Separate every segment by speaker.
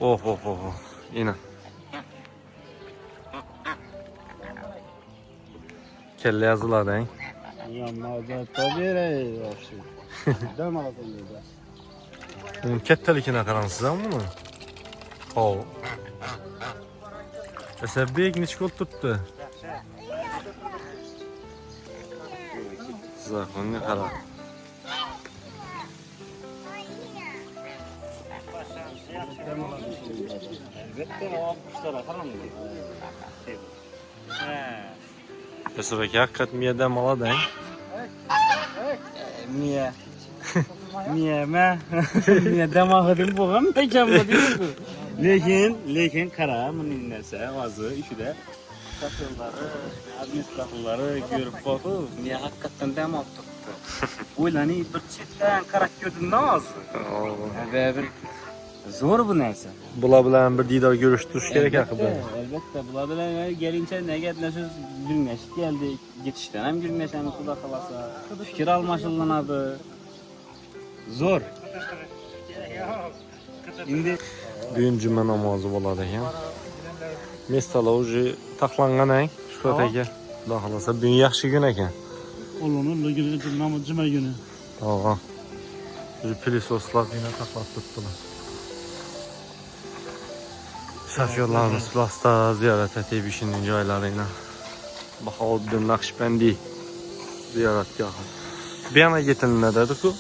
Speaker 1: Oh oh oh. Oh. Yine. Kelle yazılar değil.
Speaker 2: Yanlarda tabii vahşi. Dön ağzını da.
Speaker 1: Bunun kettelikine karansız ama bunu. Oh. Mesela bir ekmek çikolat tuttu. Zakon ne kara.
Speaker 2: Elbette o kuşlara falan mı?
Speaker 1: Mesela belki hakikaten miyeden mala değil.
Speaker 2: Niye? Niye mi? Niye demağı bu hem pekam bu değil mi? Lekin kara bunun neyse vazı işi de satırları, administratörleri görüp bakıp niye hakikaten demağı tuttu. Uylani bir çiftten karak gördün ne az? Ve bir zor bu neyse.
Speaker 1: Bulabilen bir didar görüştürüş gerek akıbı.
Speaker 2: Elbette bulabilen gelince ne geldi söz gülmeş geldi. Geçişten hem gülmeş hem kulak kalasa. Fikir almaşıllanadı. Zor. Şimdi
Speaker 1: Bugün cümle namazı boladı ya. Mesela ucu taklangan ay. Şu teki. Dağılasa bugün yaxşı gün eken.
Speaker 2: olunur günü namaz cuma günü.
Speaker 1: Ağa. Ucu pilisoslar yine taklat tuttular. Şoförlerimiz Plasta ziyaret ettiği işinin joylarıyla. Bahauddin Nakşibendi ziyaretgahı. Bir yana getirin ne dedik o?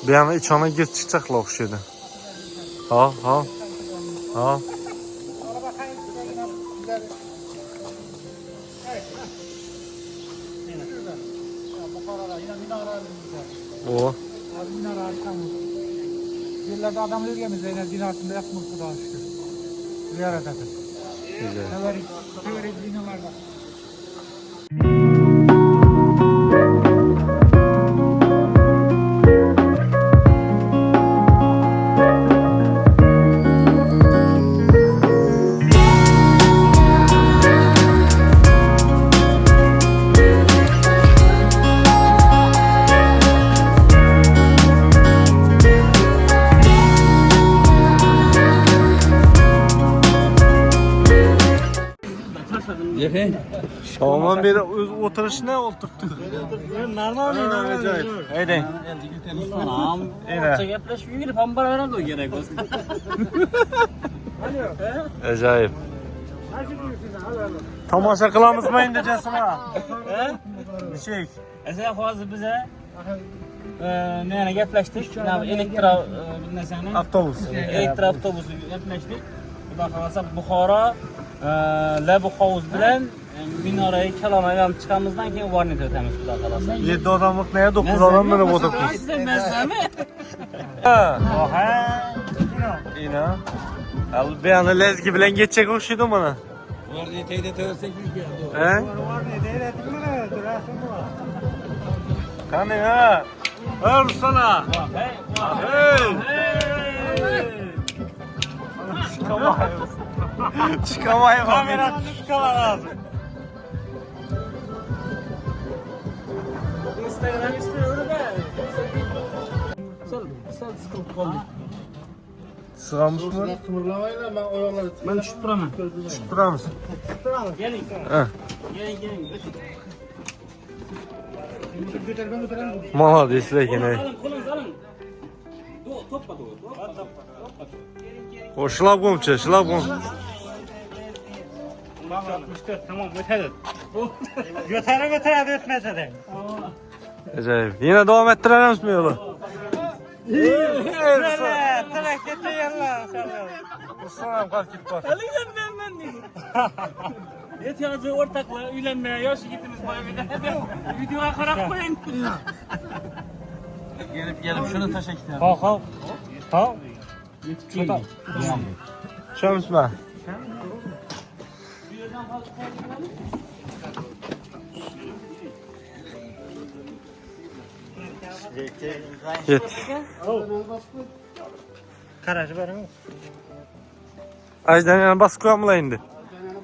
Speaker 1: Bir yana içana gir çıkacakla okşuydu. Ha. O.
Speaker 3: Yerlerde adam ölüyoruz yine binasında yapmış bu da şükür. Ziyaret edin.
Speaker 1: Güzel.
Speaker 3: Böyle binalarda. Şaman beri oturuşuna oturttuk.
Speaker 2: normal değil.
Speaker 1: Haydi.
Speaker 2: Tamam. Çekepleş bir girip ambar herhalde o gerek olsun.
Speaker 1: Acayip. Tamaşa kılamız mı indeceğiz ha? Bir şey.
Speaker 2: Mesela fazla bize neyine gepleştik. Elektra bilmesene.
Speaker 1: Avtobus.
Speaker 2: Elektra avtobusu gepleştik. Bu da kalasa Bukhara Lebu Havuz bilen Minarayı Kalanayan çıkamızdan keyin varnit ötemiz bu da kalasa.
Speaker 1: 7 adamlık neye 9 adam mı otobüs?
Speaker 2: Size mezleme.
Speaker 1: Oha. Yine. Al bir anda lezgi bilen geçecek okşuydun bana.
Speaker 2: Varnit teyde tövseklik geldi.
Speaker 1: He? Kanı ha. Ver sana. Hey. Çıkamayız. Çıkamayız. Kamera çıkamaz.
Speaker 2: Instagram istiyor da. Sen sıkıntı oldu.
Speaker 1: Sıramış mı?
Speaker 3: Kımırlamayla ben oraları
Speaker 2: Ben şutturamam.
Speaker 1: Tutar mısın?
Speaker 2: Gelin.
Speaker 1: He.
Speaker 2: Gelin.
Speaker 1: Mala destek yine.
Speaker 2: Alın. Topla.
Speaker 1: O şılap komçu, şılap komçu.
Speaker 2: 64 tamam ötedir. Götürü etmese de.
Speaker 1: Acayip. Yine devam ettirelim misin yolu?
Speaker 2: Tırek getir yalla.
Speaker 1: Sana kalk git bak.
Speaker 2: Elinden ben. Yetiyazı ortakla üylenmeye yaşı gittiniz bayımda. Videoya karak koyun. Gelip şunu taşa gidelim.
Speaker 1: Kalk.
Speaker 2: Tamam.
Speaker 1: Şöms ben. Git.
Speaker 2: Karajı var mı?
Speaker 1: Ajdan yana baskı koyamla indi.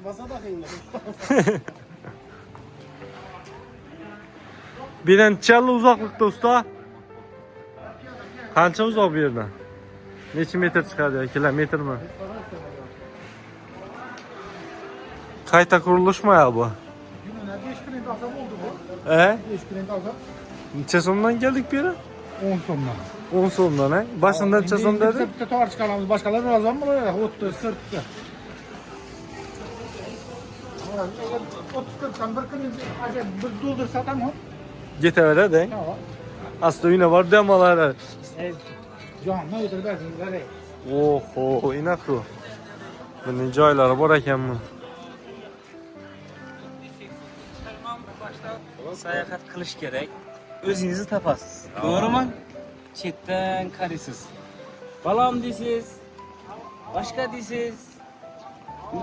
Speaker 3: basa bakayım.
Speaker 1: Birden çalı uzaklıkta usta. Kança uzak bir yerden. Neçe metre çıkardı? Kilometre mi? Kayta kuruluş mu ya bu?
Speaker 3: Gününe 5 gün azam oldu bu. 5 gün azam.
Speaker 1: Neçe sonundan geldik bir yere?
Speaker 3: 10 sonuna.
Speaker 1: 10 sonundan he? Başında neçe son dedi?
Speaker 3: Biz de tutar çıkarmamız. Başkaları azam mı? 30, 40. 30-40'dan bir gün acaba bir doldursa tamam.
Speaker 1: Git eve de.
Speaker 3: Tamam.
Speaker 1: Aslında yine var demalar.
Speaker 3: Canlı ödür verdiniz. Hadi.
Speaker 1: Oho inakru. Bunun joyları var ekan mi?
Speaker 2: Sayahat kılış gerek. Özünüzü tapasız. Doğru mu? Çetten karısız. Balam deysiz. Başka deysiz.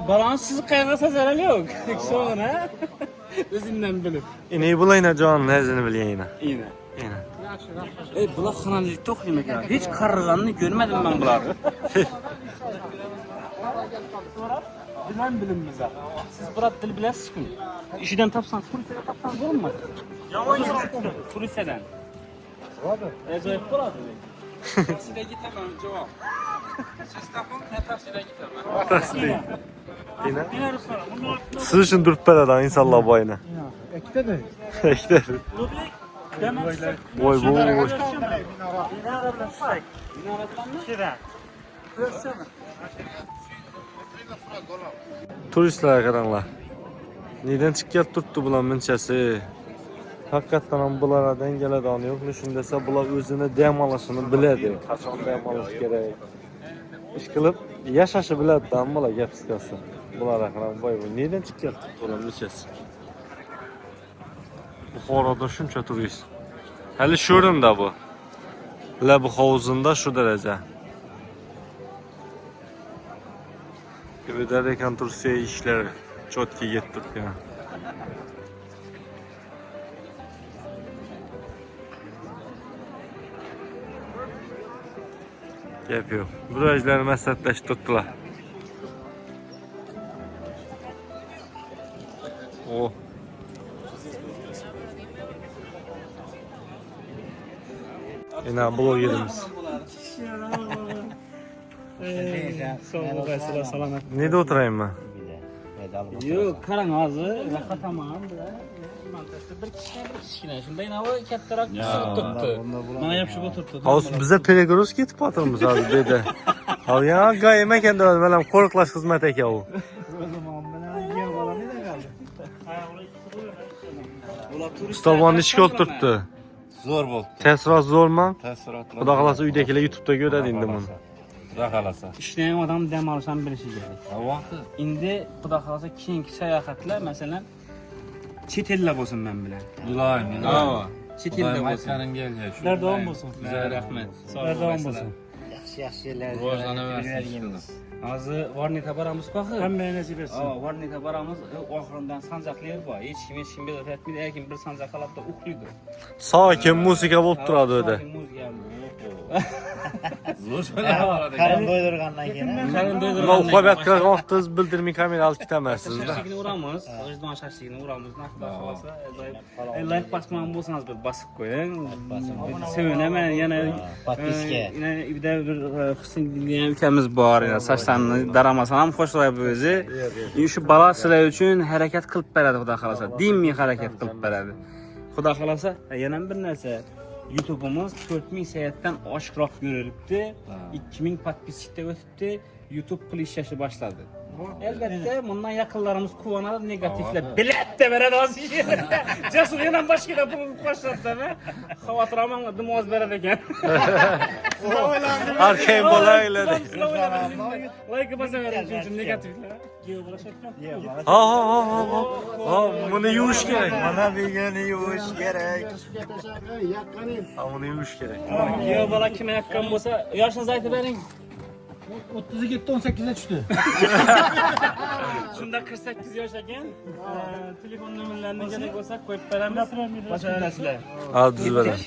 Speaker 2: Balanız sizi kaygısa zararı yok. Sonra özünden bilip.
Speaker 1: İneği bulayına canın nezini bil yine.
Speaker 2: Yine.
Speaker 1: Yine.
Speaker 2: Bular xanalik to'xlaymak ya. Hiç qarg'anini görmedim ben bularni. Bilen bilinmez ha. Siz burat dil bilasizmi? İşidan tapsan, kuliseden tapsan bo'lmaydi. Yomon yuribdi. Kuliseden.
Speaker 3: Hadi.
Speaker 2: Ajoyib bo'ladi.
Speaker 4: Tavsiyaga gitaman javob. Siz taping, men tavsiyaga gitaman.
Speaker 1: Yine.
Speaker 2: Yine Ruslar. Bunlar
Speaker 1: Siz için durup beredi inşallah bu ayına.
Speaker 3: Ekte de.
Speaker 1: İşte.
Speaker 2: Lublik. Demek
Speaker 1: Oy bu.
Speaker 2: Minara bilan say. Minara bilan shira.
Speaker 1: Turistler karanlar. Neden çıkıp tuttu bulan minçesi? Hakikaten ham bulara dengele danı yok. Nüşün dese bular özüne dem alışını biledi. Kaçan dem alış gerek. İş kılıp yaşaşı biledi da bular gap sıkası. Bulara karan boy bu. Neden çıkıp tuttu bulan minçesi? Buxoroda şuncha turist. Hali şurunda bu. La bu havuzunda şu derece. Gibi ekan Tursiya işler çotki yetdik ya. Gap yo'q. Burajlar maslahatlashib tutdilar. Oh. Yine blogerimiz.
Speaker 2: Sağ selamet.
Speaker 1: Neyde oturayım ben?
Speaker 2: Yo'q, qarang hozir raqataman bilan montajda bir kichkina shunday navi kattaroq qisib turibdi. Mana yopishib o'tiribdi.
Speaker 1: Hozir bize Pelegros ketib qotirmiz hozir bu yerda. Ha ya gayem ekan deb bilan qo'riqlash xizmati ekan u. Stavonni ishga olib turibdi.
Speaker 4: Zo'r bo'ldi.
Speaker 1: Tesrat zo'rmi?
Speaker 4: Taassurotlar.
Speaker 1: Xudo xolasa uydagilar YouTube'da ko'radi endi buni.
Speaker 4: Xudo xolasa.
Speaker 2: Ishlagan odam dam olishni bilishi kerak.
Speaker 4: Vaqti.
Speaker 2: Endi xudo xolasa keyingi sayohatlar masalan chet elda bo'lsin men bilan.
Speaker 4: Iloyim.
Speaker 2: Chet elda bo'lsin.
Speaker 4: Sizlar
Speaker 2: davom bo'lsin. Rahmat. Davom bo'lsin.
Speaker 4: Rivojlanaversin.
Speaker 2: Hozir Varnita boramiz qo'qi. Hammaga nasib etsin. Varnita boramiz. Oxiridan sanjaqlar bor. Hech kim bezatmaydi. Lekin bir sanjaq alabda uxlaydi.
Speaker 1: Sokin musiqa bo'lib turadi o'da.
Speaker 4: Zo'r bo'lar.
Speaker 2: Qarin doydurgandan keyin. Qarin
Speaker 1: Nima
Speaker 2: doydurgandan
Speaker 1: uqabat qilgan vaqtingiz bildirmay kamera olib ketamasiz-da.
Speaker 2: Shashligini uramiz. Ojdon shashligini uramiz. Xudo xolasa. Like bosmagan bo'lsangiz bir bosib qo'ying. Sevinaman yana podpiska. Yana uyda bir husningizga ham ukamiz bor. Sochlarni daramasam ham xo'shlaydi o'zi. Shu bola sizlar uchun harakat qilib beradi xudo xolasa. Dinmiy harakat qilib beradi. Xudo xolasa yana bir narsa. YouTube'umuz 4000 sayatdan oshiqroq ko'rilibdi. 2000 podpischida o'tibdi. YouTube pul ishlashni boshladi. Albatta, bundan yaqinlarimiz quvonadi, negativlar biletda beradi hozir. Jasur yana boshqa pul qo'shadi-da. Xavotir olmang, dimoz beradi ekan.
Speaker 1: Arkayim bo'laylar.
Speaker 2: Like bosaveradi uchun negativlar.
Speaker 1: Ha. Ha, buni yuvish kerak.
Speaker 5: Mana begani yuvish kerak.
Speaker 1: Ha, buni yuvish kerak.
Speaker 2: Yo bola kim yaqqan bo'lsa, yoshingizni aytib bering.
Speaker 3: 37 18'e düştü.
Speaker 2: Shunda 48 yosh ekan. Telefon nomerlarini kerak bo'lsa qo'yib beramiz. Boshqalarsizlar.
Speaker 1: Ha, düz beradi.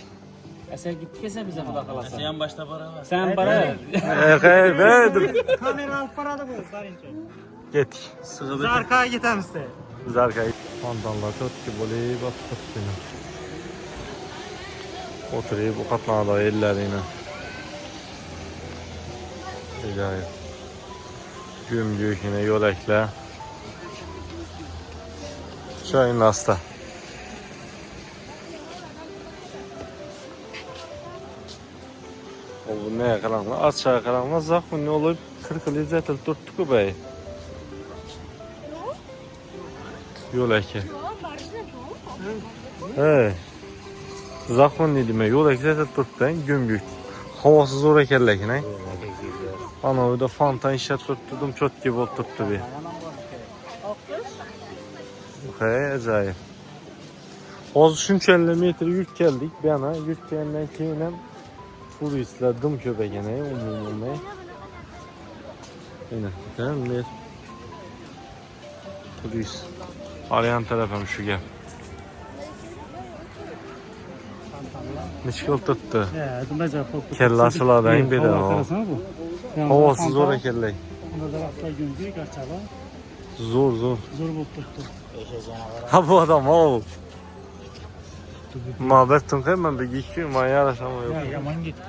Speaker 2: Sen gittik esa bize xudo xolasa.
Speaker 4: Sen boshda boraman.
Speaker 2: Sen bora.
Speaker 1: Verdim.
Speaker 3: Kamera alıp paradı bu.
Speaker 1: Ketdik.
Speaker 3: Zarkaya gitemiz de.
Speaker 1: Zarkay. Fontanlar çotki bo'lib o'tiribdi. O'tirib, o'qatlanadi ellarina. Acayip. Gümgük yine yolakla. Çayın hasta. O bu ne karanlık? Az çay karanlık. Zakun ne olur? 40 yıl izletil tuttuk o bey. Yolaki. He. Zakun ne demek? Yolaki izletil tuttu. Gümgük. Havası zor ekerlek ne? Ana o da fantan işe tutturdum çok gibi oturttu bir. He, acayip. Az şunca 50 metre yük geldik. Bir ana yük gelenden keyinem turistler dım köpegene umumuna. Yine tamam mı? Turist. Arayan tarafım şu gel. Nişkil tuttu. Kelle açıladayım bir de o. Havası zor ekerlek. Zor.
Speaker 2: Zor bulup tuttu.
Speaker 1: Ha bu adam o. Mabet tunqay ben bir gitki maya arasam yok.
Speaker 2: Yaman gitti.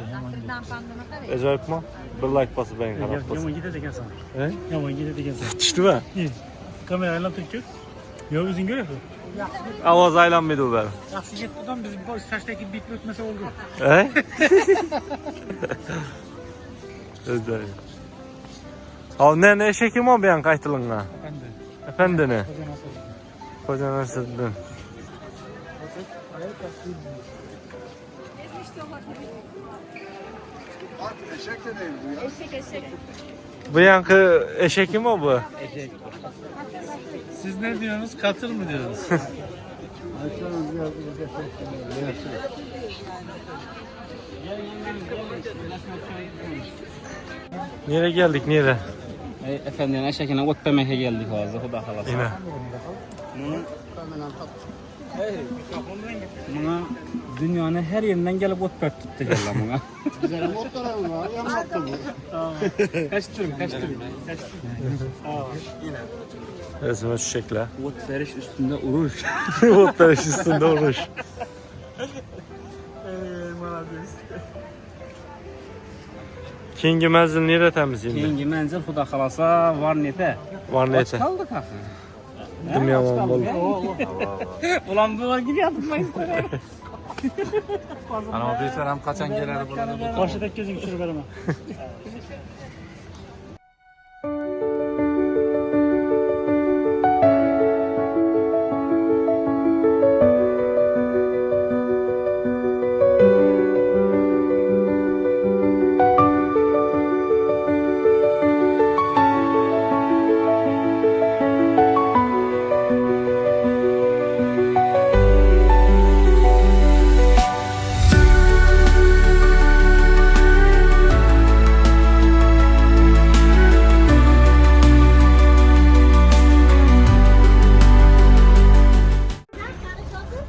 Speaker 1: Acayip mi? Bir like bası ben karab bası.
Speaker 2: Yaman gitti degen sana.
Speaker 1: He?
Speaker 2: Yaman gitti degen sana.
Speaker 1: Düştü mü?
Speaker 2: Kamerayla tuttuk. Yok üzün görüyor musun?
Speaker 1: Avaz aylanmaydı o benim.
Speaker 2: Yaxşı getdidan biz bu saçdaki bit ötmese oldu.
Speaker 1: He? Acayip. Ha ne eşekim o beyan kaytılığına? Efendi ne? Koca Nasreddin. Bu yankı eşek mi o bu?
Speaker 3: Siz ne diyorsunuz? Katır mı diyorsunuz?
Speaker 1: Nereye geldik nereye?
Speaker 2: Efendim eşekine ot demeye geldik hazır. Xuda xalası.
Speaker 1: Yine.
Speaker 2: Buna dünyanın her yerinden gelip ot pört tuttu gel buna.
Speaker 5: Güzel otlara mı? Yanmaktı bu.
Speaker 2: Kaçtırın.
Speaker 1: Resmen şu şekle.
Speaker 2: Ot veriş üstünde uruş.
Speaker 1: Otlar üstünde olmuş. Kingi menzil nereye temiz şimdi?
Speaker 2: Keyingi menzil Xuda xalasa var nete.
Speaker 1: Var neyse.
Speaker 2: Kaldık axı.
Speaker 1: Dünya var bol.
Speaker 2: Ulan bu var gidiyordum ben.
Speaker 4: Ana o bizler hem kaçan gelir burada.
Speaker 2: Karşıdaki gözü düşürür vereme.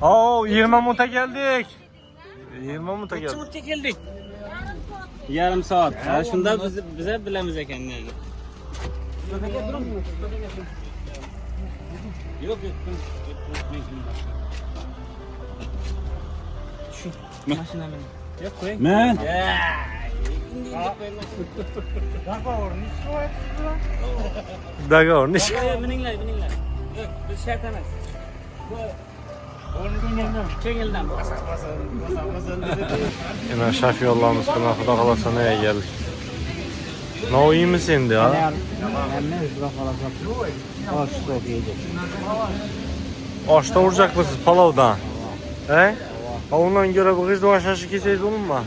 Speaker 1: Oo 20 muta geldik. 20 muta geldik.
Speaker 2: Çabuk çekildik. Yarım saat. Ha, şunda bize bilemiz ekenlerini. Yok. Şu maşına benim. Yok koyayım.
Speaker 3: Ne?
Speaker 1: Daga orniş.
Speaker 2: Miningler. Yok biz şey etmez. Çengilden.
Speaker 1: Yine şaf yollarımız kına Xuda kalasa neye geldik? Ne o iyi misin de ha? Aşta vuracak mısınız palavdan? He? Ha ondan göre bu kızda aşağı keseyiz olur mu?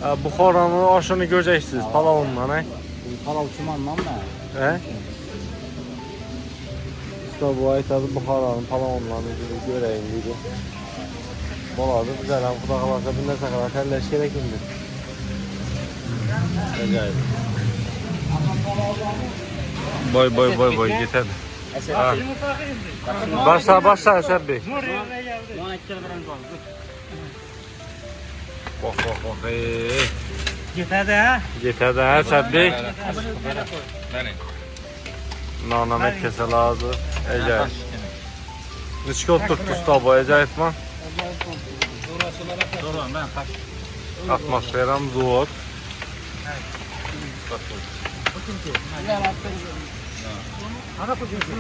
Speaker 1: Ha, Buxaranın aşını göreceksiniz palavundan he?
Speaker 2: Palav çumandan da.
Speaker 1: He? Usta bu aytadı Buxaranın palavundan göreyim dedi. Boladı güzel hem Xuda kalasa binlerse kadar terleş gerekindi. Acayip. Boy yeter. Ha. Başla Eser Bey. Bak.
Speaker 2: Yeter de ha.
Speaker 1: Yeter de Eser Bey.
Speaker 4: Beni.
Speaker 1: Nanamet kese lazım. Acayip. Nişki oturttu usta bu acayip mi?
Speaker 4: Doğru ben kaç.
Speaker 1: Atmosferam zo'r.
Speaker 3: Ana ko'chasi.